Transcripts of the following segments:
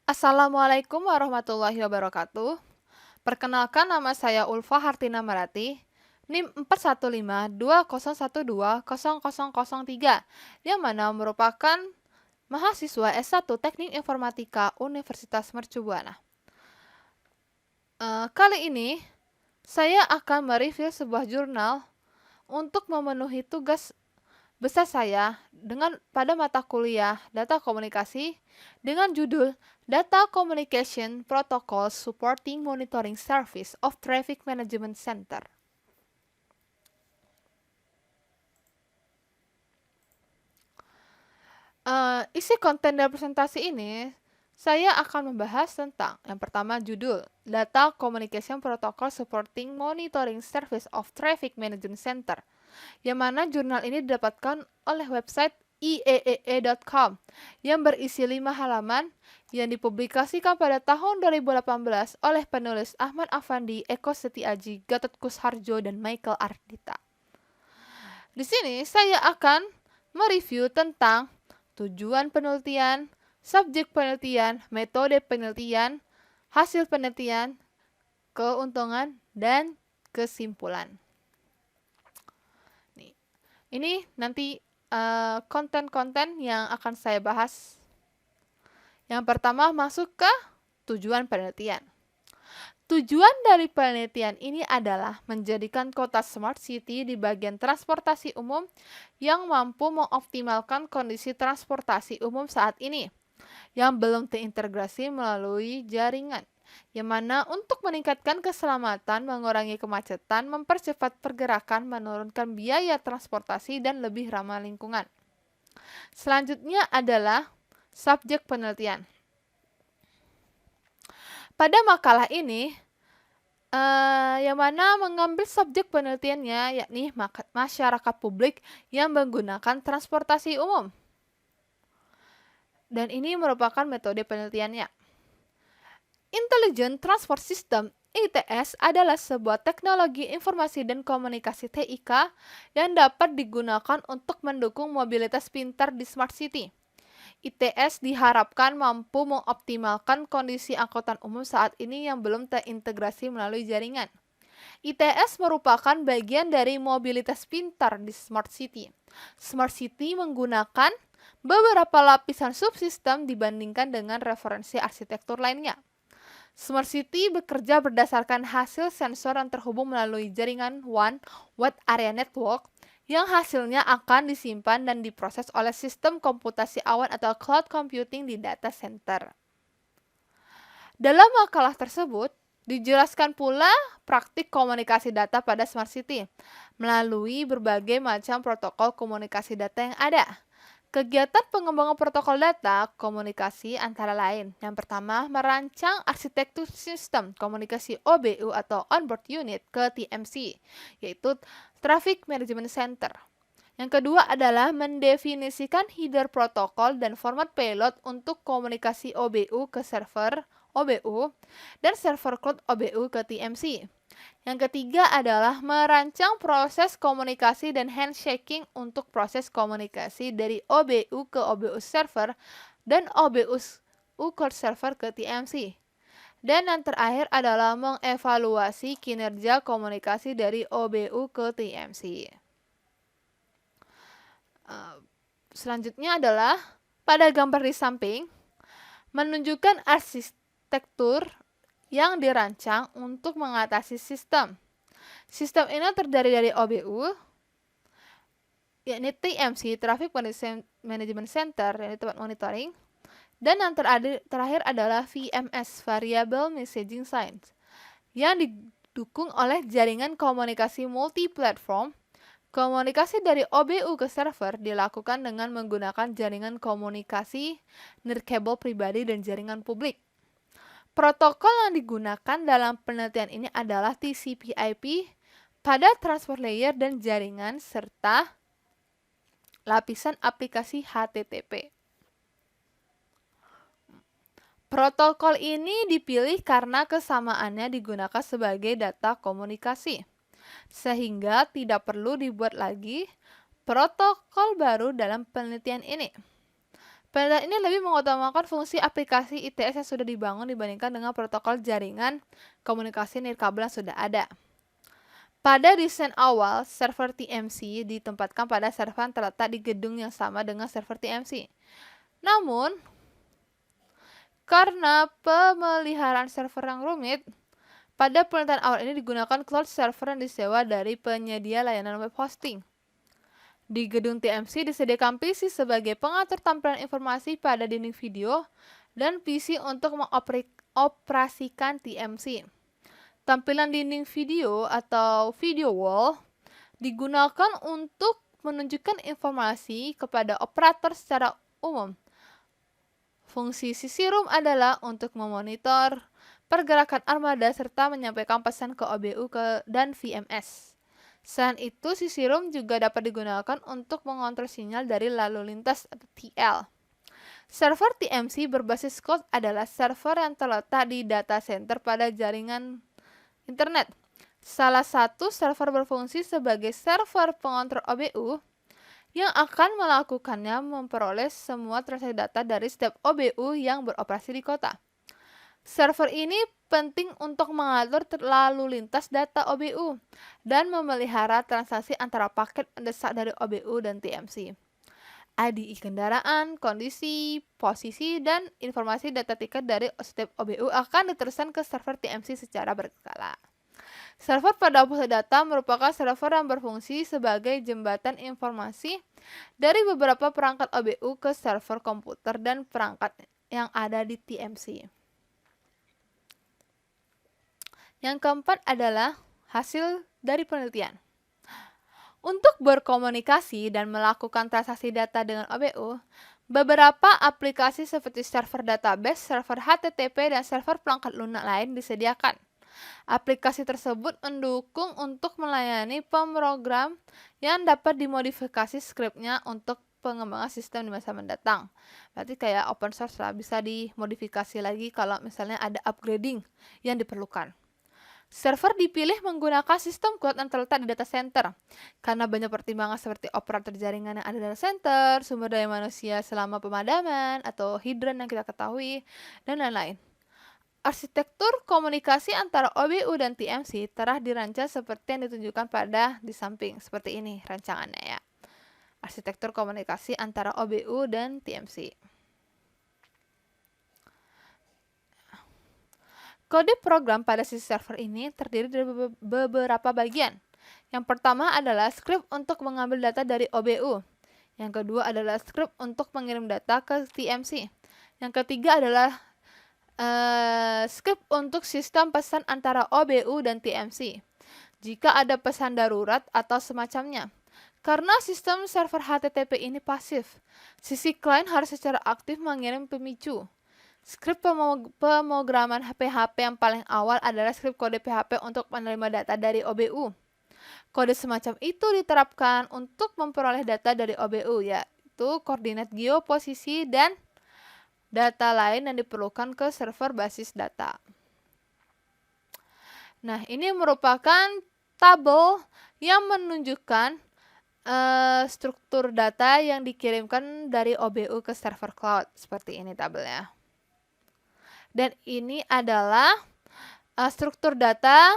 Assalamualaikum warahmatullahi wabarakatuh. Perkenalkan, nama saya Ulfa Hartina Marati, NIM 41520120003, yang mana merupakan mahasiswa S1 Teknik Informatika Universitas Mercu Buana. Kali ini saya akan mereview sebuah jurnal untuk memenuhi tugas besar saya pada mata kuliah Data Komunikasi dengan judul Data Communication Protocol Supporting Monitoring Service of Traffic Management Center. Isi konten dari presentasi ini, saya akan membahas tentang yang pertama, judul Data Communication Protocol Supporting Monitoring Service of Traffic Management Center, yang mana jurnal ini didapatkan oleh website IEEE.com yang berisi 5 halaman yang dipublikasikan pada tahun 2018 oleh penulis Ahmad Afandi, Eko Setiaji, Gatot Kusharjo, dan Michael Ardita. Di sini saya akan mereview tentang tujuan penelitian, subjek penelitian, metode penelitian, hasil penelitian, keuntungan, dan kesimpulan. Ini nanti konten-konten yang akan saya bahas. Yang pertama, masuk ke tujuan penelitian. Tujuan dari penelitian ini adalah menjadikan kota smart city di bagian transportasi umum yang mampu mengoptimalkan kondisi transportasi umum saat ini yang belum terintegrasi melalui jaringan, yang mana untuk meningkatkan keselamatan, mengurangi kemacetan, mempercepat pergerakan, menurunkan biaya transportasi, dan lebih ramah lingkungan. Selanjutnya adalah subjek penelitian. Pada makalah ini, yang mana mengambil subjek penelitiannya yakni masyarakat publik yang menggunakan transportasi umum. Dan ini merupakan metode penelitiannya. Intelligent Transport System (ITS) adalah sebuah teknologi informasi dan komunikasi TIK yang dapat digunakan untuk mendukung mobilitas pintar di smart city. ITS diharapkan mampu mengoptimalkan kondisi angkutan umum saat ini yang belum terintegrasi melalui jaringan. ITS merupakan bagian dari mobilitas pintar di Smart City. Smart City menggunakan beberapa lapisan subsistem dibandingkan dengan referensi arsitektur lainnya. Smart City bekerja berdasarkan hasil sensor yang terhubung melalui jaringan WAN (Wide Area Network), yang hasilnya akan disimpan dan diproses oleh sistem komputasi awan atau cloud computing di data center. Dalam makalah tersebut, dijelaskan pula praktik komunikasi data pada Smart City melalui berbagai macam protokol komunikasi data yang ada. Kegiatan pengembangan protokol data komunikasi antara lain. Yang pertama, merancang arsitektur sistem komunikasi OBU atau Onboard Unit ke TMC, yaitu Traffic Management Center. Yang kedua adalah mendefinisikan header protokol dan format payload untuk komunikasi OBU ke server OBU dan server cloud OBU ke TMC. Yang ketiga adalah merancang proses komunikasi dan handshaking untuk proses komunikasi dari OBU ke OBU server dan OBU cloud server ke TMC. Dan yang terakhir adalah mengevaluasi kinerja komunikasi dari OBU ke TMC. Selanjutnya adalah pada gambar di samping menunjukkan arsitektur yang dirancang untuk mengatasi sistem. Sistem ini terdiri dari OBU, yakni TMC, Traffic Management Center, yakni tempat monitoring, dan yang terakhir adalah VMS, Variable Messaging Signs, yang didukung oleh jaringan komunikasi multi-platform. Komunikasi dari OBU ke server dilakukan dengan menggunakan jaringan komunikasi nirkabel pribadi dan jaringan publik. Protokol yang digunakan dalam penelitian ini adalah TCP/IP pada transport layer dan jaringan serta lapisan aplikasi HTTP. Protokol ini dipilih karena kesamaannya digunakan sebagai data komunikasi, sehingga tidak perlu dibuat lagi protokol baru dalam penelitian ini. Penelitian ini lebih mengutamakan fungsi aplikasi ITS yang sudah dibangun dibandingkan dengan protokol jaringan komunikasi nirkabel yang sudah ada. Pada desain awal, server TMC ditempatkan pada server yang terletak di gedung yang sama dengan server TMC. Namun, karena pemeliharaan server yang rumit, pada penelitian awal ini digunakan cloud server yang disewa dari penyedia layanan web hosting. Di gedung TMC disediakan PC sebagai pengatur tampilan informasi pada dinding video dan PC untuk mengoperasikan TMC. Tampilan dinding video atau video wall digunakan untuk menunjukkan informasi kepada operator secara umum. Fungsi CC room adalah untuk memonitor pergerakan armada serta menyampaikan pesan ke OBU dan VMS. Selain itu, CC room juga dapat digunakan untuk mengontrol sinyal dari lalu lintas atau TL. Server TMC berbasis cloud adalah server yang terletak di data center pada jaringan internet. Salah satu server berfungsi sebagai server pengontrol OBU yang akan melakukannya memperoleh semua transaksi data dari setiap OBU yang beroperasi di kota. Server ini penting untuk mengatur lalu lintas data OBU dan memelihara transaksi antara paket mendesak dari OBU dan TMC. IDE kendaraan, kondisi, posisi, dan informasi data tiket dari setiap OBU akan diteruskan ke server TMC secara berkala. Server pada pusat data merupakan server yang berfungsi sebagai jembatan informasi dari beberapa perangkat OBU ke server komputer dan perangkat yang ada di TMC. Yang keempat adalah hasil dari penelitian. Untuk berkomunikasi dan melakukan transaksi data dengan OBU, beberapa aplikasi seperti server database, server HTTP, dan server perangkat lunak lain disediakan. Aplikasi tersebut mendukung untuk melayani pemrogram yang dapat dimodifikasi skripnya untuk pengembangan sistem di masa mendatang. Berarti kayak open source lah, bisa dimodifikasi lagi kalau misalnya ada upgrading yang diperlukan. Server dipilih menggunakan sistem cloud yang terletak di data center, karena banyak pertimbangan seperti operator jaringan yang ada di data center, sumber daya manusia selama pemadaman, atau hidran yang kita ketahui, dan lain-lain. Arsitektur komunikasi antara OBU dan TMC telah dirancang seperti yang ditunjukkan di samping. Seperti ini rancangannya ya. Arsitektur komunikasi antara OBU dan TMC. Kode program pada sisi server ini terdiri dari beberapa bagian. Yang pertama adalah script untuk mengambil data dari OBU. Yang kedua adalah script untuk mengirim data ke TMC. Yang ketiga adalah script untuk sistem pesan antara OBU dan TMC. Jika ada pesan darurat atau semacamnya. Karena sistem server HTTP ini pasif, sisi klien harus secara aktif mengirim pemicu. Skrip pemrograman PHP yang paling awal adalah skrip kode PHP untuk menerima data dari OBU. Kode semacam itu diterapkan untuk memperoleh data dari OBU, yaitu koordinat geoposisi dan data lain yang diperlukan ke server basis data. Nah, ini merupakan tabel yang menunjukkan struktur data yang dikirimkan dari OBU ke server cloud. Seperti ini tabelnya. Dan ini adalah struktur data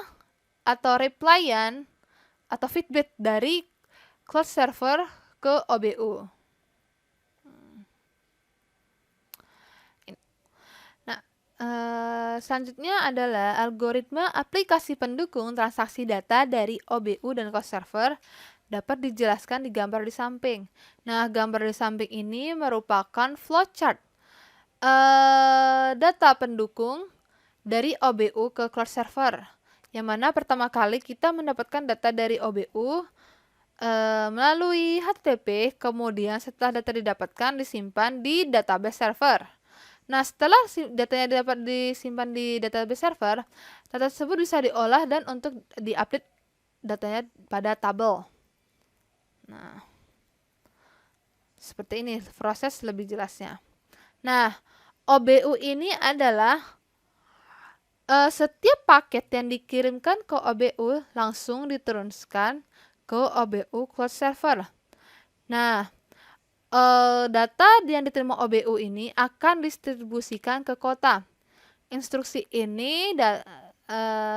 atau replyan atau feedback dari cloud server ke OBU. Nah, selanjutnya adalah algoritma aplikasi pendukung transaksi data dari OBU dan cloud server dapat dijelaskan di gambar di samping. Nah, gambar di samping ini merupakan flowchart data pendukung dari OBU ke cloud server, yang mana pertama kali kita mendapatkan data dari OBU melalui HTTP, kemudian setelah data didapatkan disimpan di database server. Nah, setelah datanya dapat disimpan di database server, data tersebut bisa diolah dan untuk diupdate datanya pada tabel. Nah, seperti ini proses lebih jelasnya. Nah, OBU ini adalah setiap paket yang dikirimkan ke OBU langsung diturunkan ke OBU cloud server. Nah, Data yang diterima OBU ini akan didistribusikan ke kota. Instruksi ini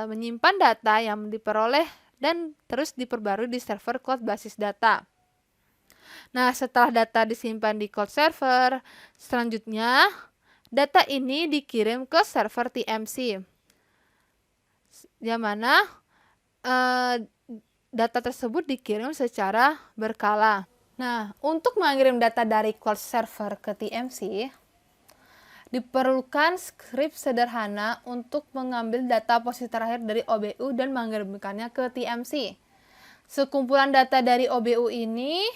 menyimpan data yang diperoleh dan terus diperbarui di server cloud basis data. Nah, setelah data disimpan di cloud server, selanjutnya data ini dikirim ke server TMC, yang mana data tersebut dikirim secara berkala. Nah, untuk mengirim data dari cloud server ke TMC, diperlukan skrip sederhana untuk mengambil data posisi terakhir dari OBU dan mengirimkannya ke TMC. Sekumpulan data dari OBU ini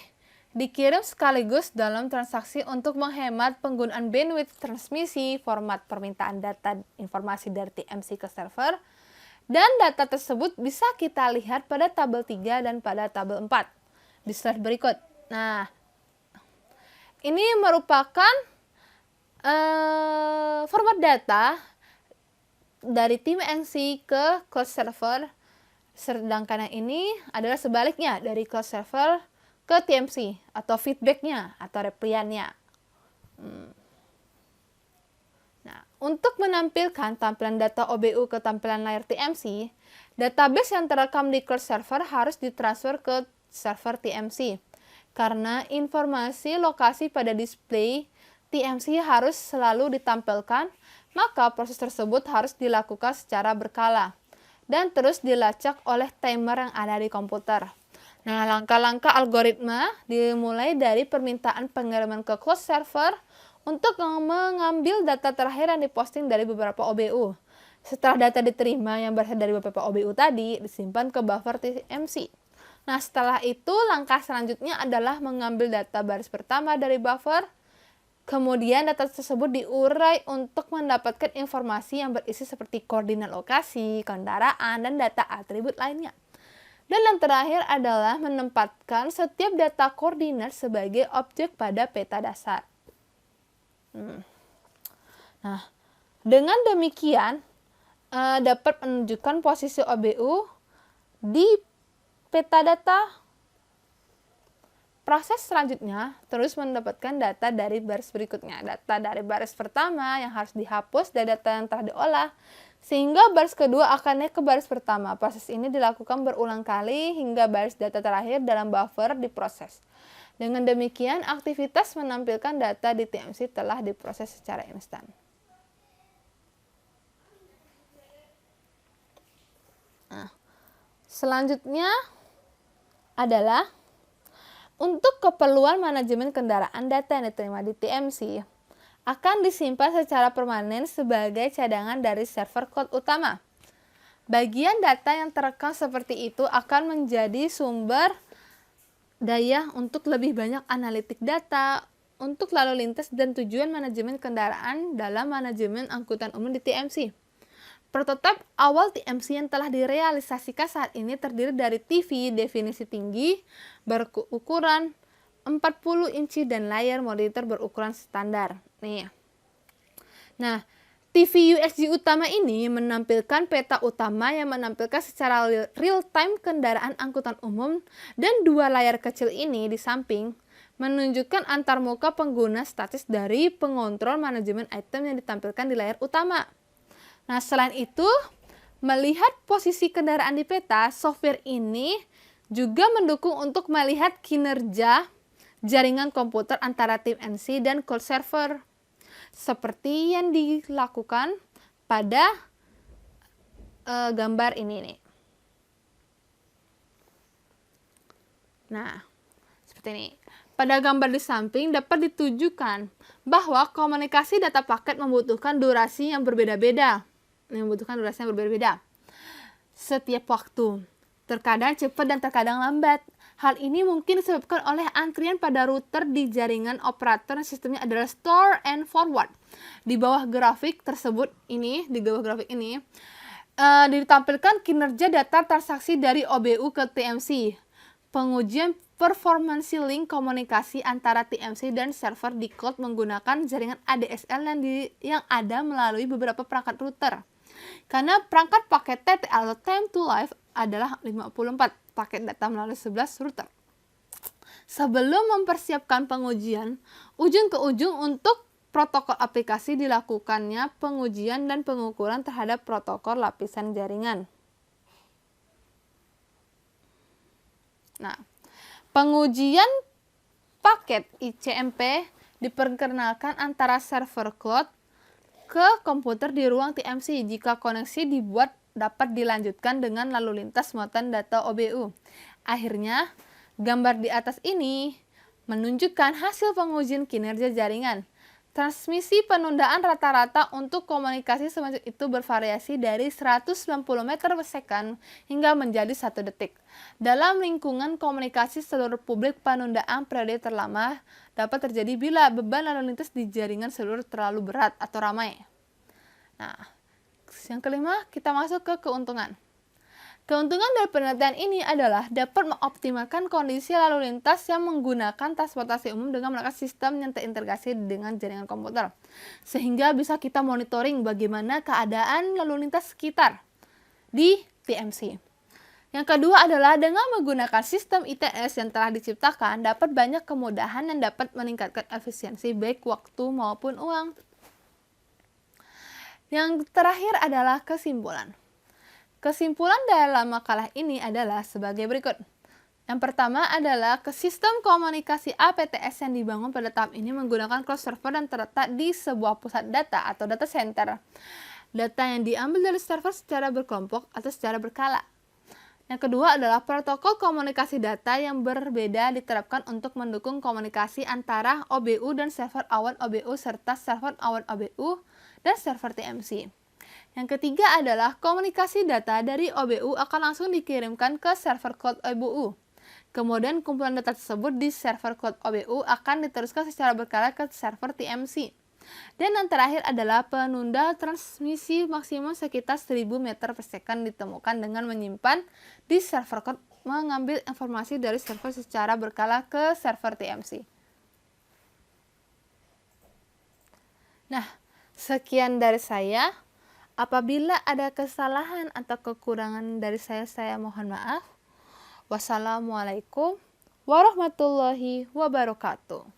dikirim sekaligus dalam transaksi untuk menghemat penggunaan bandwidth transmisi, format permintaan data informasi dari TMC ke server, dan data tersebut bisa kita lihat pada tabel 3 dan pada tabel 4 di slide berikut. Nah, ini merupakan format data dari tim NC ke cloud server, sedangkan yang ini adalah sebaliknya dari cloud server ke TMC atau feedbacknya atau repliannya. Nah, untuk menampilkan tampilan data OBU ke tampilan layar TMC, database yang terekam di cloud server harus ditransfer ke server TMC. Karena informasi lokasi pada display TMC harus selalu ditampilkan, maka proses tersebut harus dilakukan secara berkala dan terus dilacak oleh timer yang ada di komputer. Nah, langkah-langkah algoritma dimulai dari permintaan pengiriman ke cloud server untuk mengambil data terakhir yang diposting dari beberapa OBU. Setelah data diterima yang berasal dari beberapa OBU tadi, disimpan ke buffer TMC. Nah, setelah itu langkah selanjutnya adalah mengambil data baris pertama dari buffer. Kemudian data tersebut diurai untuk mendapatkan informasi yang berisi seperti koordinat lokasi, kendaraan, dan data atribut lainnya. Dan yang terakhir adalah menempatkan setiap data koordinat sebagai objek pada peta dasar. Nah, dengan demikian dapat menunjukkan posisi OBU di peta data. Proses selanjutnya terus mendapatkan data dari baris berikutnya. Data dari baris pertama yang harus dihapus dari data yang telah diolah, sehingga baris kedua akan naik ke baris pertama. Proses ini dilakukan berulang kali hingga baris data terakhir dalam buffer diproses. Dengan demikian, aktivitas menampilkan data di TMC telah diproses secara instan. Nah, selanjutnya adalah untuk keperluan manajemen kendaraan, data yang diterima di TMC akan disimpan secara permanen sebagai cadangan dari server cloud utama. Bagian data yang terekam seperti itu akan menjadi sumber daya untuk lebih banyak analitik data untuk lalu lintas dan tujuan manajemen kendaraan dalam manajemen angkutan umum di TMC. Prototipe awal TMC yang telah direalisasikan saat ini terdiri dari TV definisi tinggi berukuran 40 inci dan layar monitor berukuran standar. Nah, TV UXG utama ini menampilkan peta utama yang menampilkan secara real-time kendaraan angkutan umum, dan dua layar kecil ini di samping menunjukkan antarmuka pengguna statis dari pengontrol manajemen item yang ditampilkan di layar utama. Nah, selain itu, melihat posisi kendaraan di peta, software ini juga mendukung untuk melihat kinerja jaringan komputer antara tim NC dan cloud server, seperti yang dilakukan pada gambar ini nih. Nah, seperti ini. Pada gambar di samping dapat ditujukan bahwa komunikasi data paket membutuhkan durasi yang berbeda-beda. Setiap waktu. Terkadang cepat dan terkadang lambat. Hal ini mungkin disebabkan oleh antrian pada router di jaringan operator yang sistemnya adalah store and forward. Di bawah grafik ini ditampilkan kinerja data transaksi dari OBU ke TMC. Pengujian performansi link komunikasi antara TMC dan server di cloud menggunakan jaringan ADSL yang ada melalui beberapa perangkat router. Karena perangkat paket TTL time to life adalah 54 paket data melalui 11 router. Sebelum mempersiapkan pengujian, ujung ke ujung untuk protokol aplikasi dilakukannya pengujian dan pengukuran terhadap protokol lapisan jaringan. Nah, pengujian paket ICMP diperkenalkan antara server cloud ke komputer di ruang TMC jika koneksi dibuat dapat dilanjutkan dengan lalu lintas muatan data OBU. Akhirnya, gambar di atas ini menunjukkan hasil pengujian kinerja jaringan. Transmisi penundaan rata-rata untuk komunikasi semacam itu bervariasi dari 190 meter per second hingga menjadi 1 detik. Dalam lingkungan komunikasi seluruh publik, penundaan periode terlama dapat terjadi bila beban lalu lintas di jaringan seluruh terlalu berat atau ramai. Nah, yang kelima, kita masuk ke keuntungan. Keuntungan dari penelitian ini adalah dapat mengoptimalkan kondisi lalu lintas yang menggunakan transportasi umum dengan menggunakan sistem yang terintegrasi dengan jaringan komputer. Sehingga bisa kita monitoring bagaimana keadaan lalu lintas sekitar di TMC. Yang kedua adalah dengan menggunakan sistem ITS yang telah diciptakan dapat banyak kemudahan yang dapat meningkatkan efisiensi baik waktu maupun uang. Yang terakhir adalah kesimpulan. Kesimpulan dalam makalah ini adalah sebagai berikut. Yang pertama adalah sistem komunikasi APTS yang dibangun pada tahap ini menggunakan cloud server dan terletak di sebuah pusat data atau data center. Data yang diambil dari server secara berkelompok atau secara berkala. Yang kedua adalah protokol komunikasi data yang berbeda diterapkan untuk mendukung komunikasi antara OBU dan server awan OBU serta server awan OBU dan server TMC. Yang ketiga adalah komunikasi data dari OBU akan langsung dikirimkan ke server cloud OBU. Kemudian kumpulan data tersebut di server cloud OBU akan diteruskan secara berkala ke server TMC. Dan yang terakhir adalah penunda transmisi maksimum sekitar 1000 meter per second ditemukan dengan menyimpan di server cloud mengambil informasi dari server secara berkala ke server TMC. Nah, sekian dari saya. Apabila ada kesalahan atau kekurangan dari saya mohon maaf. Wassalamualaikum warahmatullahi wabarakatuh.